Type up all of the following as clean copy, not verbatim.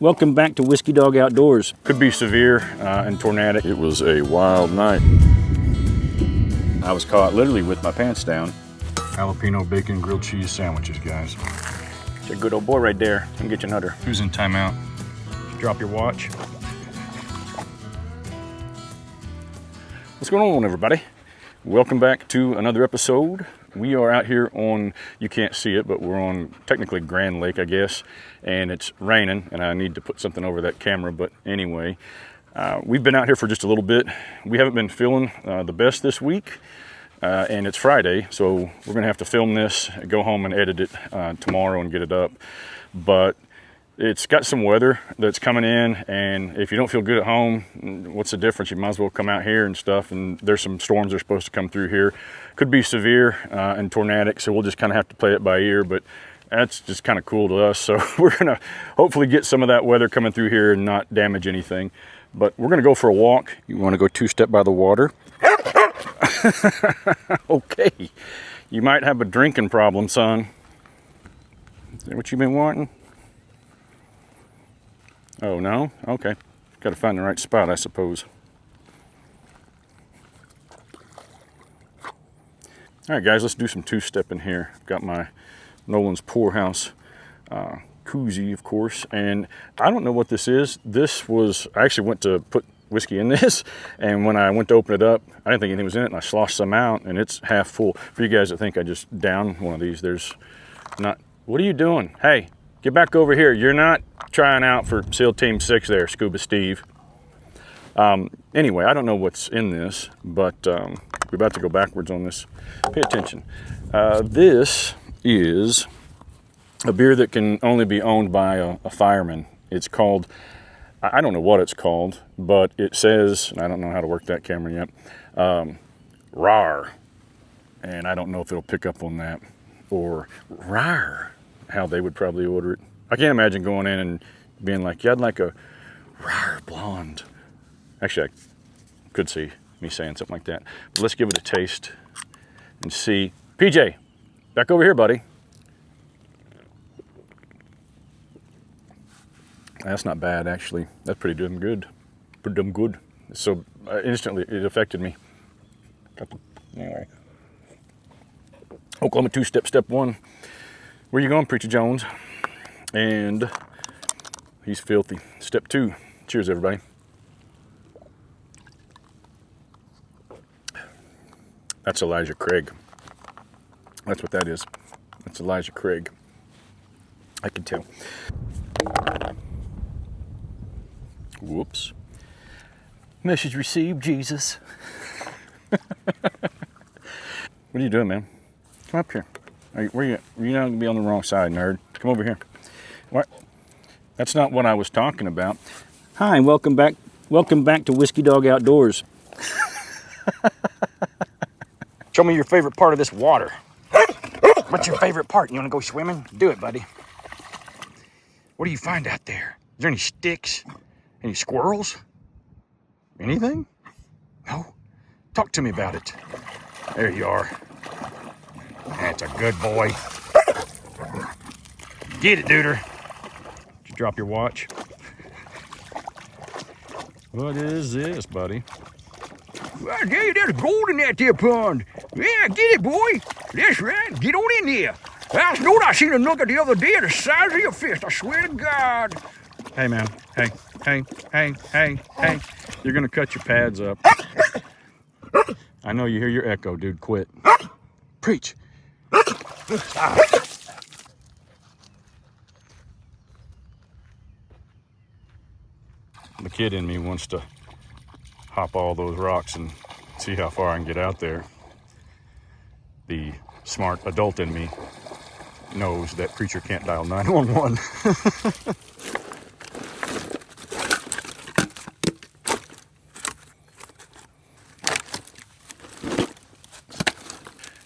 Welcome back to Whiskey Dog Outdoors. Could be severe and tornadic. It was a wild night. I was caught literally with my pants down. Jalapeno bacon grilled cheese sandwiches, guys. It's a good old boy right there. Let me get you another. Who's in timeout? Drop your watch. What's going on, everybody? Welcome back to another episode. We are out here on, you can't see it, but we're on technically Grand Lake, I guess, and it's raining, and I need to put something over that camera, but anyway, we've been out here for just a little bit. We haven't been feeling the best this week, and it's Friday, so we're gonna have to film this, go home and edit it tomorrow and get it up, but it's got some weather that's coming in, and if you don't feel good at home, what's the difference? You might as well come out here and stuff, and there's some storms that are supposed to come through here. Could be severe and tornadic, so we'll just kind of have to play it by ear, but that's just kind of cool to us. So we're gonna hopefully get some of that weather coming through here and not damage anything. But we're gonna go for a walk. You wanna go two-step by the water? Okay, you might have a drinking problem, son. Is that what you've been wanting? Oh, no? Okay. Got to find the right spot, I suppose. All right, guys, let's do some two-stepping here. I've got my Nolan's Poorhouse koozie, of course, and I don't know what this is. This was, I actually went to put whiskey in this, and when I went to open it up, I didn't think anything was in it, and I sloshed some out, and it's half full. For you guys that think I just downed one of these, there's not. What are you doing? Hey, get back over here. You're not trying out for SEAL Team 6 there, Scuba Steve. Anyway, I don't know what's in this, but we're about to go backwards on this. Pay attention. This is a beer that can only be owned by a fireman. It's called, I don't know what it's called, but it says, and I don't know how to work that camera yet, RAR. And I don't know if it'll pick up on that, or RAR, how they would probably order it. I can't imagine going in and being like, yeah, I'd like a rare blonde. Actually, I could see me saying something like that. But let's give it a taste and see. PJ, back over here, buddy. That's not bad, actually. That's pretty damn good. Pretty damn good. So instantly, it affected me. Anyway. Oklahoma two-step, step one. Where you going, Preacher Jones? And he's filthy. Step two. Cheers, everybody. That's Elijah Craig. That's what that is. That's Elijah Craig. I can tell. Whoops. Message received, Jesus. What are you doing, man? Come up here. Where you at? You're not gonna be on the wrong side, nerd. Come over here. What? That's not what I was talking about. Hi, and welcome back. Welcome back to Whiskey Dog Outdoors. Show me your favorite part of this water. What's your favorite part? You wanna go swimming? Do it, buddy. What do you find out there? Is there any sticks? Any squirrels? Anything? No? Talk to me about it. There you are. That's a good boy. Get it, duder. Did you drop your watch? What is this, buddy? Well, there's gold in that there pond. Yeah, get it, boy. That's right. Get on in there. I know I seen a nugget the other day the size of your fist. I swear to God. Hey, man. Hey. You're going to cut your pads up. I know you hear your echo, dude. Quit. Preach. The kid in me wants to hop all those rocks and see how far I can get out there. The smart adult in me knows that Preacher can't dial 911.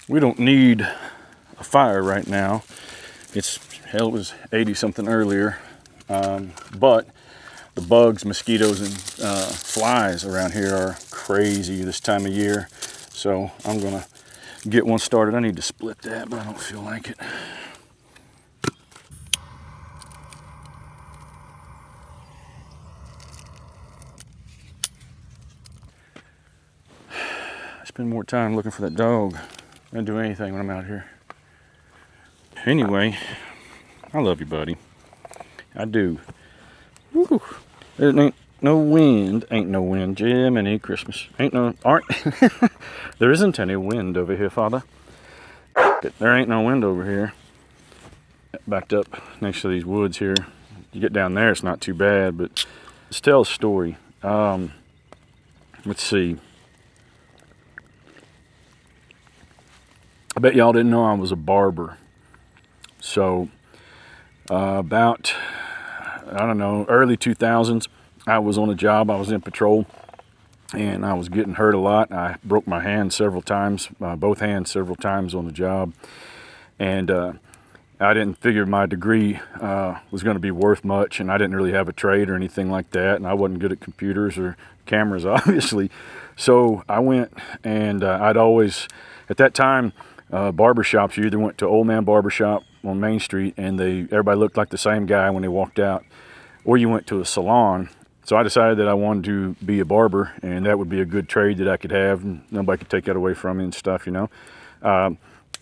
We don't need a fire right now. Hell, it was 80 something earlier, but the bugs, mosquitoes, and flies around here are crazy this time of year. So I'm gonna get one started. I need to split that, but I don't feel like it. I spend more time looking for that dog than do anything when I'm out here. Anyway, I love you, buddy. I do. Woo. There ain't no wind. Ain't no wind. Jiminy Christmas. Ain't no... There isn't any wind over here, Father. There ain't no wind over here. Backed up next to these woods here. You get down there, it's not too bad, but let's tell a story. Let's see. I bet y'all didn't know I was a barber. So, about, I don't know, early 2000s, I was on a job. I was in patrol, and I was getting hurt a lot. I broke my hand several times, both hands several times on the job. And I didn't figure my degree was going to be worth much, and I didn't really have a trade or anything like that, and I wasn't good at computers or cameras, obviously. So I went, and I'd always, at that time, barbershops, you either went to Old Man Barbershop on Main Street, and everybody looked like the same guy when they walked out, or you went to a salon. So I decided that I wanted to be a barber, and that would be a good trade that I could have, and nobody could take that away from me and stuff, you know.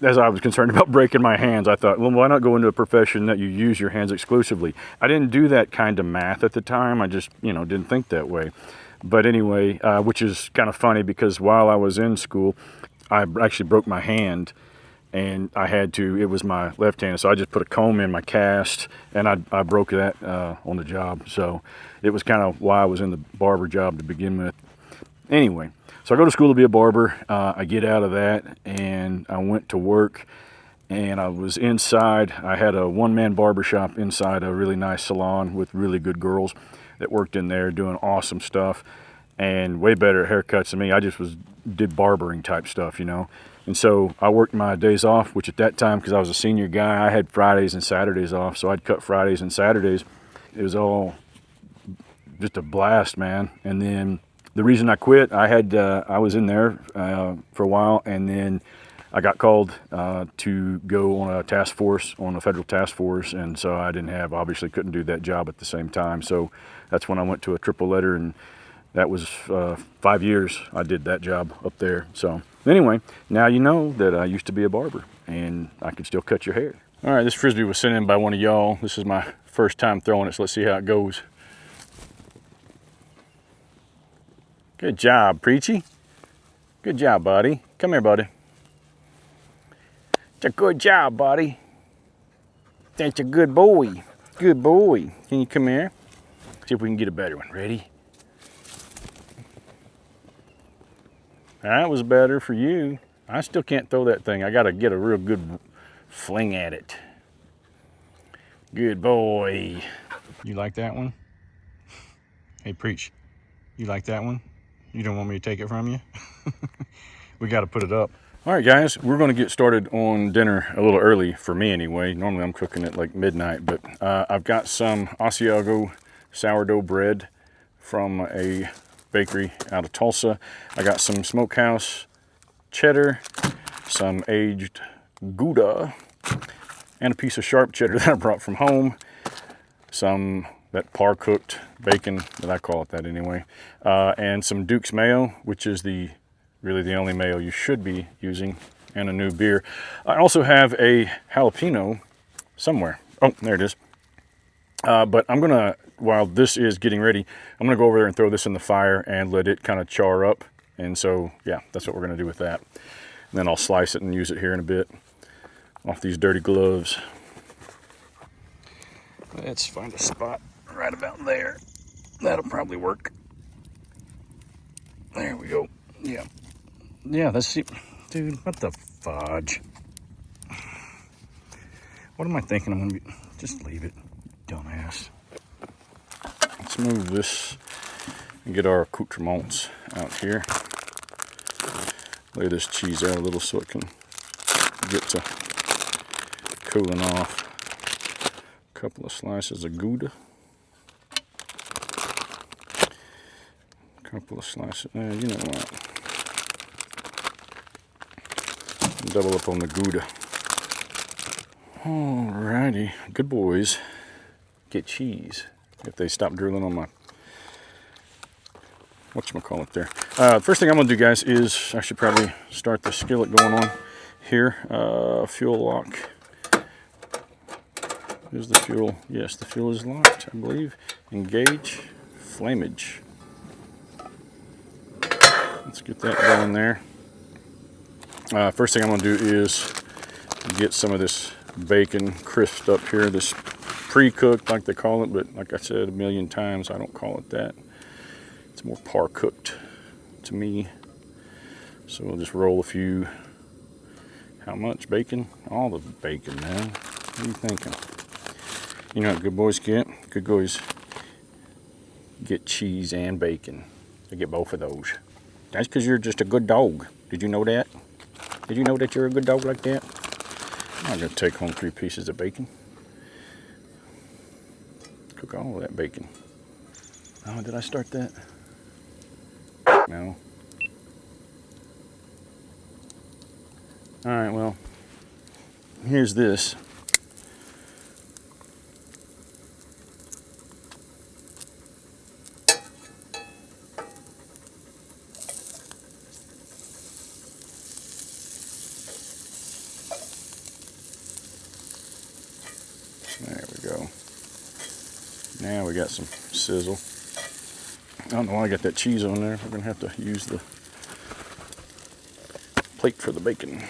As I was concerned about breaking my hands, I thought, well, why not go into a profession that you use your hands exclusively? I didn't do that kind of math at the time. I just, didn't think that way. But anyway, which is kind of funny because while I was in school, I actually broke my hand, and it was my left hand, so I just put a comb in my cast, and I broke that on the job. So it was kind of why I was in the barber job to begin with. Anyway, so I go to school to be a barber. I get out of that, and I went to work, and I was inside. I had a one-man barber shop inside a really nice salon with really good girls that worked in there doing awesome stuff and way better haircuts than me. I just did barbering type stuff, And so I worked my days off, which at that time, because I was a senior guy, I had Fridays and Saturdays off. So I'd cut Fridays and Saturdays. It was all just a blast, man. And then the reason I quit, I was in there for a while, and then I got called to go on a task force, on a federal task force, and so I obviously couldn't do that job at the same time. So that's when I went to a triple letter, and that was 5 years I did that job up there. So anyway, now you know that I used to be a barber, and I can still cut your hair. All right, this Frisbee was sent in by one of y'all. This is my first time throwing it, so let's see how it goes. Good job, Preachy. Good job, buddy. Come here, buddy. It's a good job, buddy. That's a good boy. Good boy. Can you come here? See if we can get a better one. Ready? That was better for you. I still can't throw that thing. I got to get a real good fling at it. Good boy. You like that one? Hey, Preach. You like that one? You don't want me to take it from you? We got to put it up. All right, guys, we're going to get started on dinner a little early, for me anyway. Normally I'm cooking at like midnight, but I've got some Asiago sourdough bread from a bakery out of Tulsa. I got some smokehouse cheddar, some aged Gouda, and a piece of sharp cheddar that I brought from home. That par-cooked bacon, that I call it that anyway, and some Duke's mayo, which is really the only mayo you should be using, and a new beer. I also have a jalapeno somewhere. Oh, there it is. But I'm gonna, while this is getting ready, I'm gonna go over there and throw this in the fire and let it kind of char up. And so, yeah, that's what we're gonna do with that. And then I'll slice it and use it here in a bit off these dirty gloves. Let's find a spot right about there. That'll probably work. There we go. Yeah. Yeah, let's see. Dude, what the fudge? What am I thinking I'm gonna be? Just leave it, dumbass. Let's move this and get our accoutrements out here. Lay this cheese out a little so it can get to cooling off. A couple of slices of Gouda. A couple of slices, you know what? Double up on the Gouda. Alrighty, good boys. Get cheese. If they stop drooling on my whatchamacallit there. First thing I'm gonna do, guys, is I should probably start the skillet going on here. Fuel lock. Is the fuel? Yes, the fuel is locked, I believe. Engage, flamage. Let's get that going there. First thing I'm gonna do is get some of this bacon crisped up here. This pre-cooked, like they call it, but like I said a million times, I don't call it that. It's more par-cooked to me. So we'll just roll a few. How much bacon? All the bacon, man. What are you thinking? You know how good boys get? Good boys get cheese and bacon. They get both of those. That's because you're just a good dog. Did you know that? Did you know that you're a good dog like that? I'm going to take home 3 pieces of bacon. Cook all of that bacon. Oh, did I start that? No. Alright, well, here's this. There we go. Now we got some sizzle. I don't know why I got that cheese on there. We're going to have to use the plate for the bacon.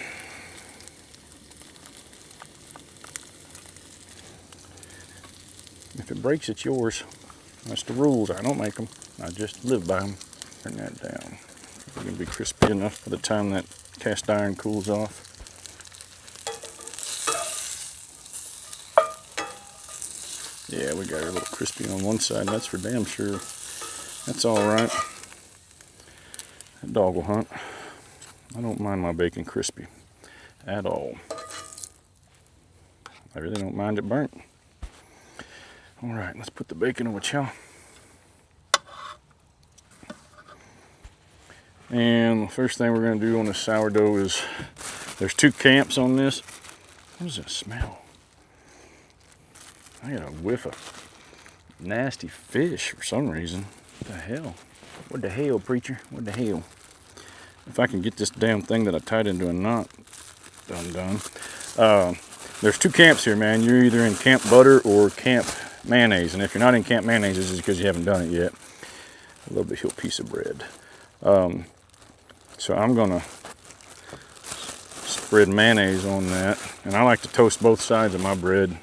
If it breaks, it's yours. That's the rules. I don't make them. I just live by them. Turn that down. It's going to be crispy enough by the time that cast iron cools off. Yeah, we got it a little crispy on one side. That's for damn sure. That's all right. That dog will hunt. I don't mind my bacon crispy at all. I really don't mind it burnt. All right, let's put the bacon on a chow. And the first thing we're going to do on the sourdough is, there's 2 camps on this. What does that smell? I got a whiff of nasty fish for some reason. What the hell? What the hell, preacher? What the hell? If I can get this damn thing that I tied into a knot done. There's 2 camps here, man. You're either in camp butter or camp mayonnaise. And if you're not in camp mayonnaise, it's because you haven't done it yet. A little bit of piece of bread. So I'm gonna spread mayonnaise on that. And I like to toast both sides of my bread.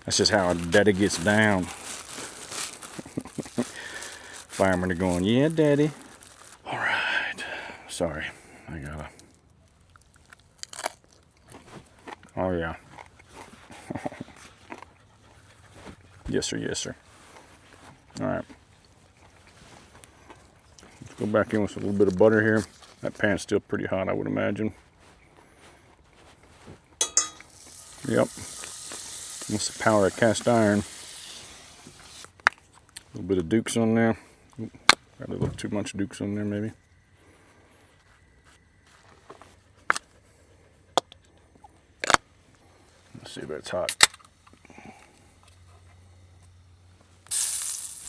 That's just how daddy gets down. Firemen are going, yeah, daddy. All right. Sorry. I gotta. Oh, yeah. Yes, sir. Yes, sir. All right. Let's go back in with a little bit of butter here. That pan's still pretty hot, I would imagine. Yep. That's the power of cast iron. A little bit of Dukes on there. Got a little too much Dukes on there, maybe. Let's see if that's hot.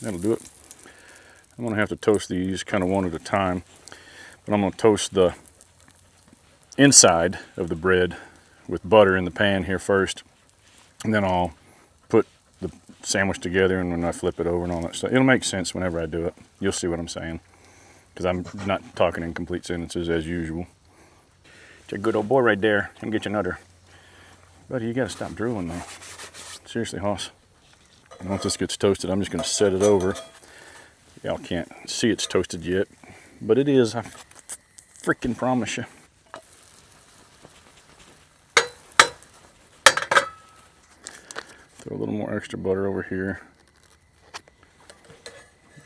That'll do it. I'm gonna have to toast these kind of one at a time, but I'm gonna toast the inside of the bread with butter in the pan here first, and then I'll put the sandwich together, and when I flip it over and all that stuff, it'll make sense whenever I do it. You'll see what I'm saying, because I'm not talking in complete sentences as usual. It's a good old boy right there. Come get you another. Buddy, you gotta stop drooling though. Seriously, Hoss. And once this gets toasted, I'm just gonna set it over. Y'all can't see it's toasted yet, but it is, I freaking promise you. Throw a little more extra butter over here.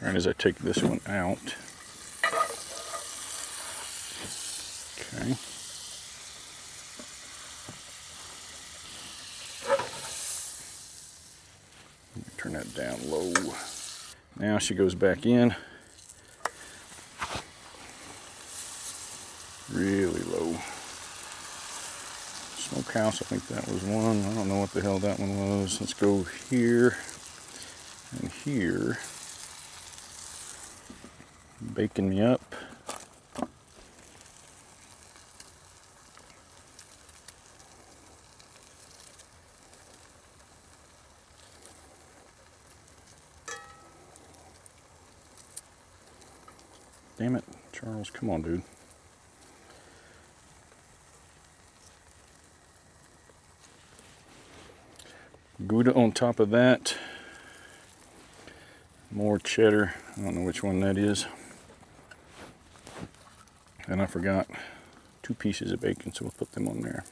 Right as I take this one out. Okay. Turn that down low. Now she goes back in. Really low. Smokehouse, I think that was one. I don't know what the hell that one was. Let's go here and here. baking me up. Damn it, Charles, come on, dude. Gouda on top of that. More cheddar. I don't know which one that is. And I forgot 2 pieces of bacon, so we'll put them on there.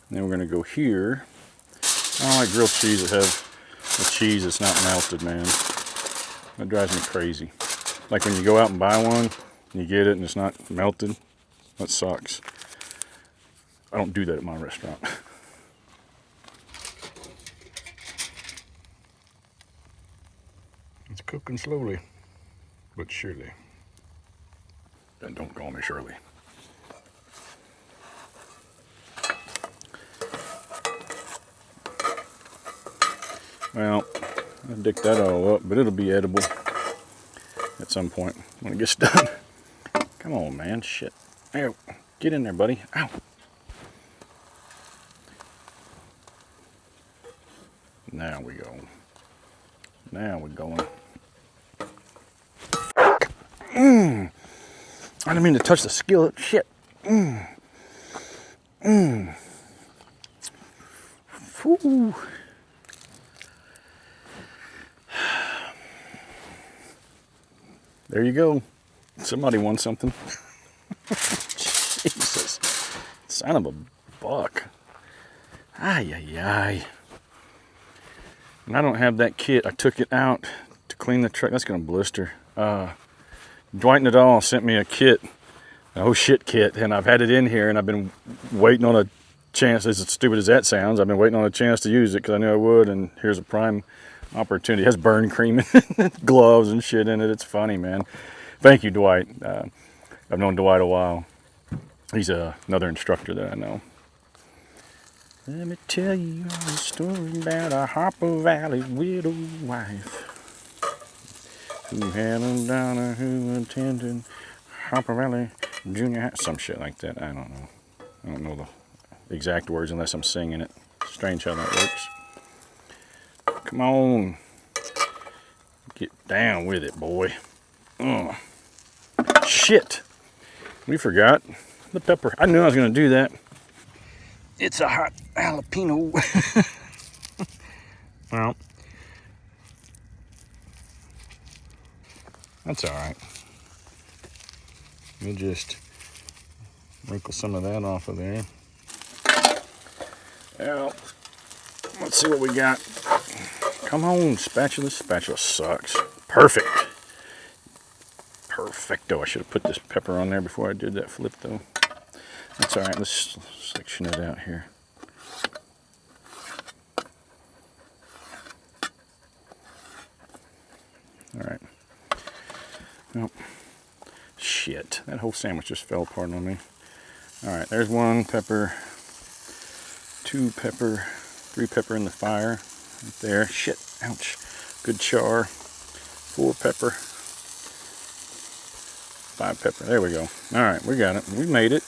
And then we're going to go here. I don't like grilled cheese that have the cheese that's not melted, man. That drives me crazy. Like when you go out and buy one, and you get it and it's not melted. That sucks. I don't do that at my restaurant. It's cooking slowly, but surely. And don't call me Shirley. Well, I'll dick that all up, but it'll be edible at some point when it gets done. Come on, man, shit. Ow. Get in there, buddy. Ow. Now we go. Now we're going. I didn't mean to touch the skillet. Shit. Whew. There you go. Somebody won something. Jesus. Son of a buck. Ay, ay, ay. And I don't have that kit. I took it out to clean the truck. That's going to blister. Dwight Nadal sent me a kit, a oh shit kit, and I've had it in here, and I've been waiting on a chance, as stupid as that sounds, I've been waiting on a chance to use it because I knew I would, and here's a prime opportunity. It has burn cream and gloves and shit in it. It's funny, man. Thank you, Dwight. I've known Dwight a while. He's another instructor that I know. Let me tell you a story about a Harper Valley widow wife who had a daughter who attended Harper Valley Junior High. Some shit like that. I don't know. I don't know the exact words unless I'm singing it. Strange how that works. Come on. Get down with it, boy. Shit. We forgot the pepper. I knew I was going to do that. It's a hot jalapeno. Well, that's all right. We'll just wrinkle some of that off of there. Well, let's see what we got. Come on, spatula. Spatula sucks. Perfect. Perfecto. I should have put this pepper on there before I did that flip, though. That's all right. Let's section it out here. All right. Well, shit. That whole sandwich just fell apart on me. All right. There's 1 pepper, 2 pepper, 3 pepper in the fire. Right there. Shit. Ouch. Good char. 4 pepper. 5 pepper. There we go. All right. We got it. We made it.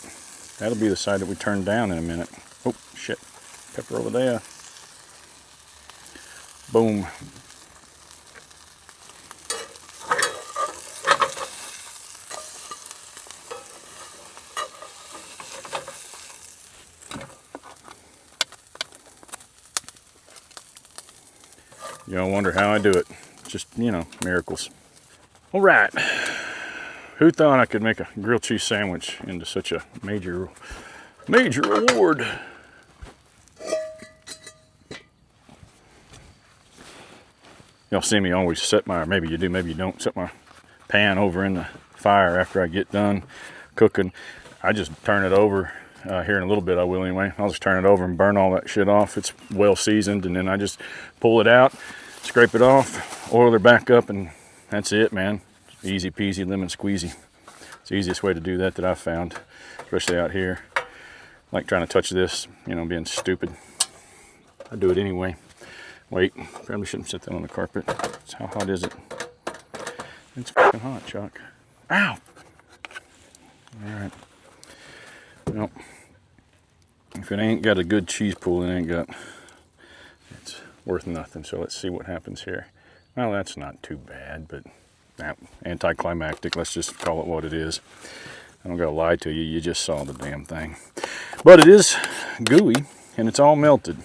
That'll be the side that we turn down in a minute. Oh, shit. Pepper over there. Boom. You don't wonder how I do it. Just, you know, miracles. All right. Who thought I could make a grilled cheese sandwich into such a major award? Y'all see me always set my, maybe you do, maybe you don't, set my pan over in the fire after I get done cooking. I just turn it over. Here in a little bit I will anyway. I'll just turn it over and burn all that shit off. It's well seasoned, and then I just pull it out, scrape it off, oil her back up, and that's it, man. Easy peasy lemon squeezy. It's the easiest way to do that I've found, especially out here. Like trying to touch this, you know, being stupid. I do it anyway. Wait, probably shouldn't set that on the carpet. How hot is it? It's fucking hot, Chuck. Ow! All right. Well, if it ain't got a good cheese pool, it's worth nothing. So let's see what happens here. Well, that's not too bad, but anticlimactic. Let's just call it what it is. I don't gotta lie to you, you just saw the damn thing. But it is gooey, and it's all melted.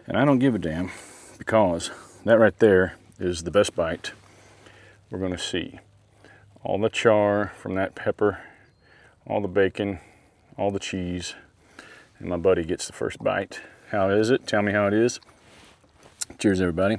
And I don't give a damn, because that right there is the best bite we're gonna see. All the char from that pepper, all the bacon, all the cheese, and my buddy gets the first bite. How is it? Tell me how it is. Cheers, everybody.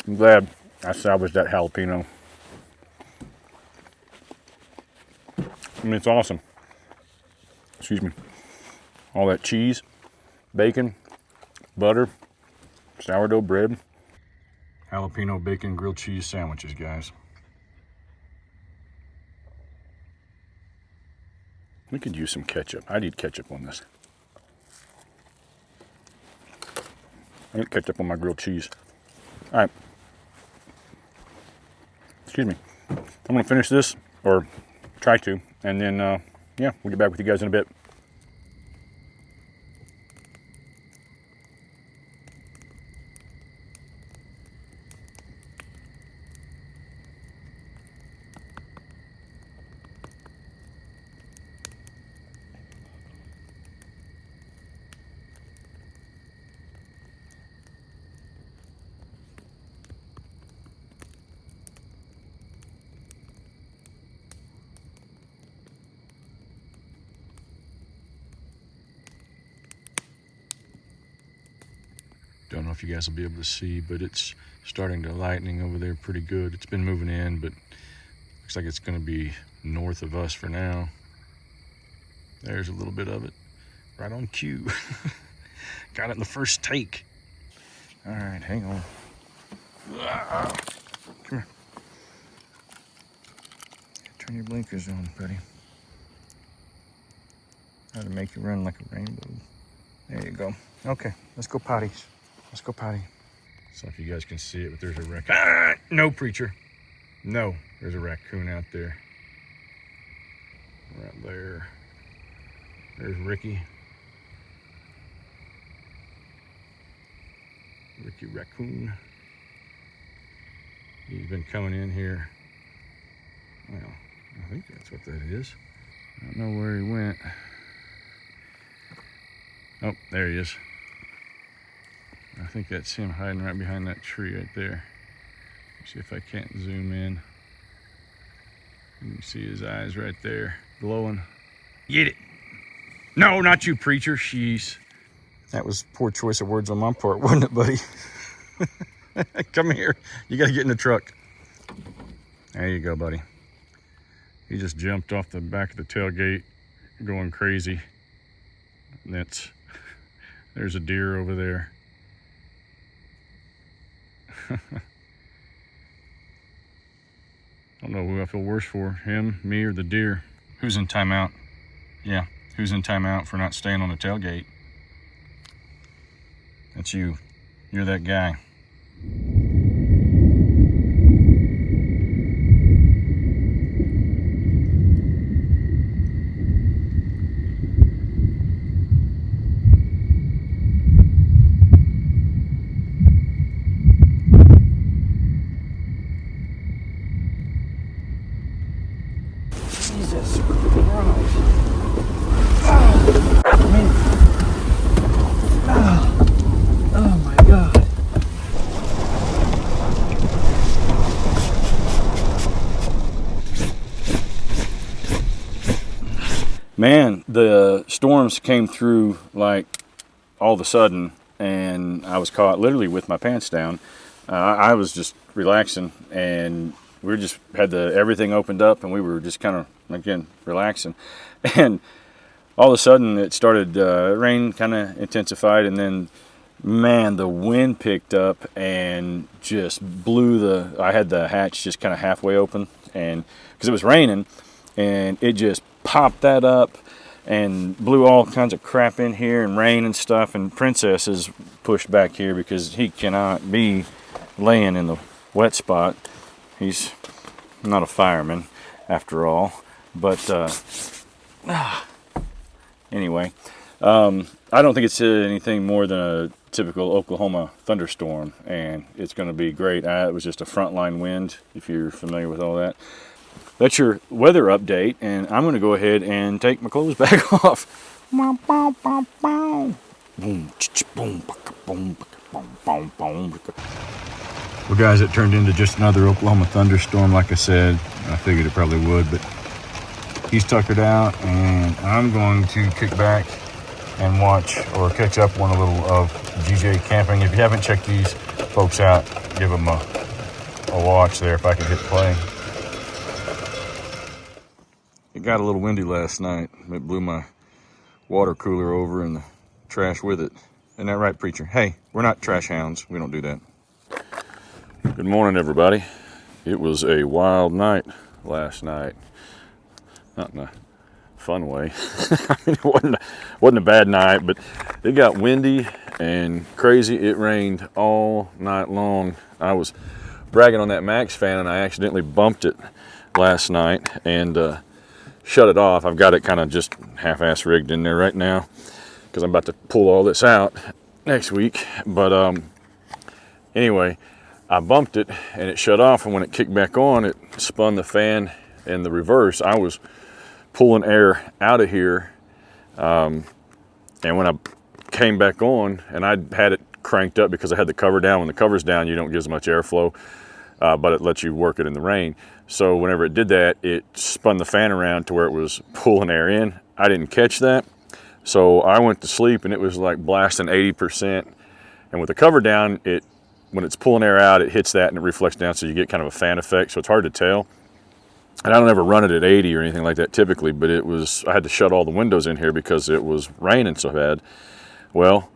I'm glad I salvaged that jalapeno. I mean, it's awesome. Excuse me. All that cheese, bacon, butter, sourdough bread. Jalapeno bacon grilled cheese sandwiches, guys. We could use some ketchup. I need ketchup on this. I need ketchup on my grilled cheese. All right. Excuse me. I'm gonna finish this, or try to, and then yeah, we'll get back with you guys in a bit. Don't know if you guys will be able to see, but it's starting to lightning over there pretty good. It's been moving in, but looks like it's going to be north of us for now. There's a little bit of it, right on cue. Got it in the first take. All right, hang on. Come here. Turn your blinkers on, buddy. How to make you run like a rainbow. There you go. Okay, let's go potty. Let's go potty. So if you guys can see it, but there's a raccoon. Ah, no, preacher. No, there's a raccoon out there. Right there. There's Ricky. Ricky Raccoon. He's been coming in here. Well, I think that's what that is. I don't know where he went. Oh, there he is. I think that's him hiding right behind that tree right there. See if I can't zoom in. You can see his eyes right there, glowing. Get it. No, not you, preacher. Sheesh. That was poor choice of words on my part, wasn't it, buddy? Come here. You got to get in the truck. There you go, buddy. He just jumped off the back of the tailgate, going crazy. There's a deer over there. I don't know who I feel worse for, him, me, or the deer. Who's in timeout? Yeah, who's in timeout for not staying on the tailgate? That's you. You're that guy. Jesus Christ. Oh my God. Man, the storms came through like all of a sudden, and I was caught literally with my pants down. I was just relaxing, and we just had everything opened up, and we were just kind of, again, relaxing. And all of a sudden it started, rain kind of intensified, and then, man, the wind picked up and just blew I had the hatch just kind of halfway open, and because it was raining, and it just popped that up and blew all kinds of crap in here and rain and stuff. And Princess is pushed back here because he cannot be laying in the wet spot. He's not a fireman after all. But anyway, I don't think it's anything more than a typical Oklahoma thunderstorm, and it's going to be great. It was just a frontline wind, if you're familiar with all that. That's your weather update, and I'm going to go ahead and take my clothes back off. Well, guys, it turned into just another Oklahoma thunderstorm, like I said. I figured it probably would, but he's tuckered out, and I'm going to kick back and watch or catch up on a little of GJ Camping. If you haven't checked these folks out, give them a watch there if I can hit play. It got a little windy last night. It blew my water cooler over and the trash with it. Isn't that right, preacher? Hey, we're not trash hounds. We don't do that. Good morning, everybody. It was a wild night last night. Not in a fun way. I mean, it wasn't a bad night, but it got windy and crazy. It rained all night long. I was bragging on that Max fan, and I accidentally bumped it last night and shut it off. I've got it kind of just half-ass rigged in there right now because I'm about to pull all this out next week. But anyway, I bumped it and it shut off, and when it kicked back on, it spun the fan in the reverse. I was pulling air out of here, and when I came back on, and I had it cranked up because I had the cover down. When the cover's down, you don't get as much airflow, but it lets you work it in the rain. So whenever it did that, it spun the fan around to where it was pulling air in. I didn't catch that, so I went to sleep, and it was like blasting 80%. And with the cover down, when it's pulling air out, it hits that and it reflects down, so you get kind of a fan effect. So it's hard to tell. And I don't ever run it at 80 or anything like that typically, but I had to shut all the windows in here because it was raining so bad. Well,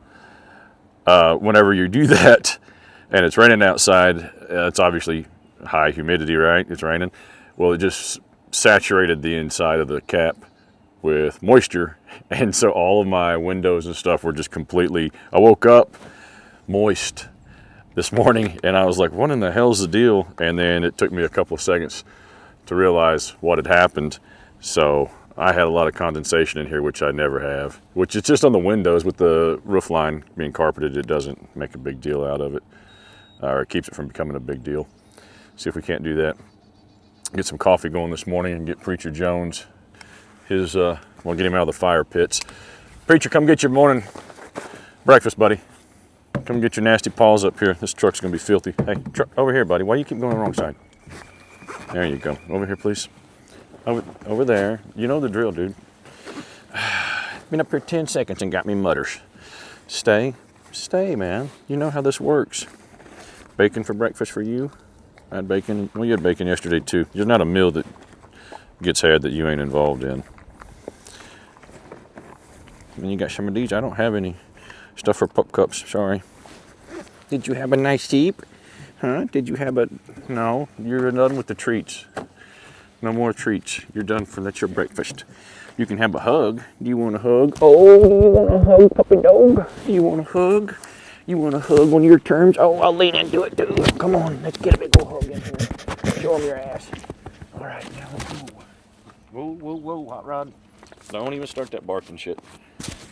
whenever you do that and it's raining outside, it's obviously high humidity, right? It's raining. Well, it just saturated the inside of the cap with moisture. And so all of my windows and stuff were just completely, I woke up moist this morning and I was like, what in the hell's the deal? And then it took me a couple of seconds to realize what had happened. So I had a lot of condensation in here, which I never have, which is just on the windows. With the roof line being carpeted, it doesn't make a big deal out of it, or it keeps it from becoming a big deal. See if we can't do that. Get some coffee going this morning and get Preacher Jones we'll get him out of the fire pits. Preacher, come get your morning breakfast, buddy. Come get your nasty paws up here. This truck's gonna be filthy. Hey, over here, buddy. Why do you keep going the wrong side? There you go. Over here, please. Over there. You know the drill, dude. Been up here 10 seconds and got me mutters. Stay, man. You know how this works. Bacon for breakfast for you. I had bacon. Well, you had bacon yesterday, too. There's not a meal that gets had that you ain't involved in. And you got some of these. I don't have any stuff for pup cups. Sorry. Did you have a nice sleep? Huh? Did you have no, you're done with the treats. No more treats. You're done that's your breakfast. You can have a hug. Do you want a hug? Oh, you want a hug, puppy dog? You want a hug? You want a hug on your terms? Oh, I'll lean into it too. Come on, let's get a big old hug in here. Show him your ass. All right, now let's go. Whoa, hot rod. Don't even start that barking shit.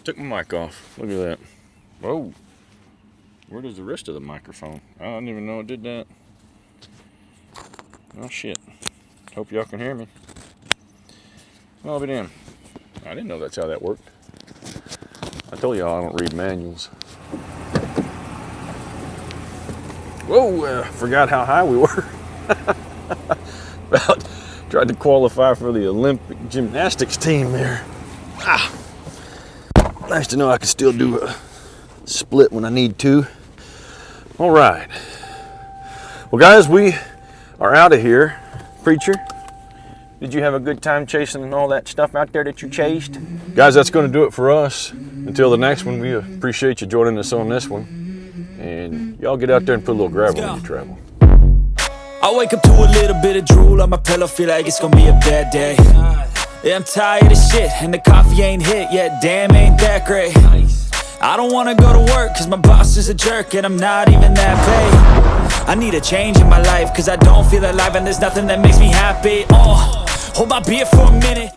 Took my mic off. Look at that. Whoa. Where does the rest of the microphone? I didn't even know it did that. Oh shit. Hope y'all can hear me. I'll be damned. I didn't know that's how that worked. I told y'all I don't read manuals. Whoa, forgot how high we were. About tried to qualify for the Olympic gymnastics team there. Nice to know I can still do a split when I need to. All right. Well, guys, we are out of here. Preacher, did you have a good time chasing all that stuff out there that you chased? Guys, that's going to do it for us. Until the next one, we appreciate you joining us on this one. And y'all get out there and put a little gravel when you travel. I wake up to a little bit of drool on my pillow, feel like it's gonna be a bad day. Yeah, I'm tired of shit, and the coffee ain't hit yet, damn ain't that great. I don't wanna go to work, cause my boss is a jerk, and I'm not even that paid. I need a change in my life, cause I don't feel alive, and there's nothing that makes me happy. Hold my beer for a minute.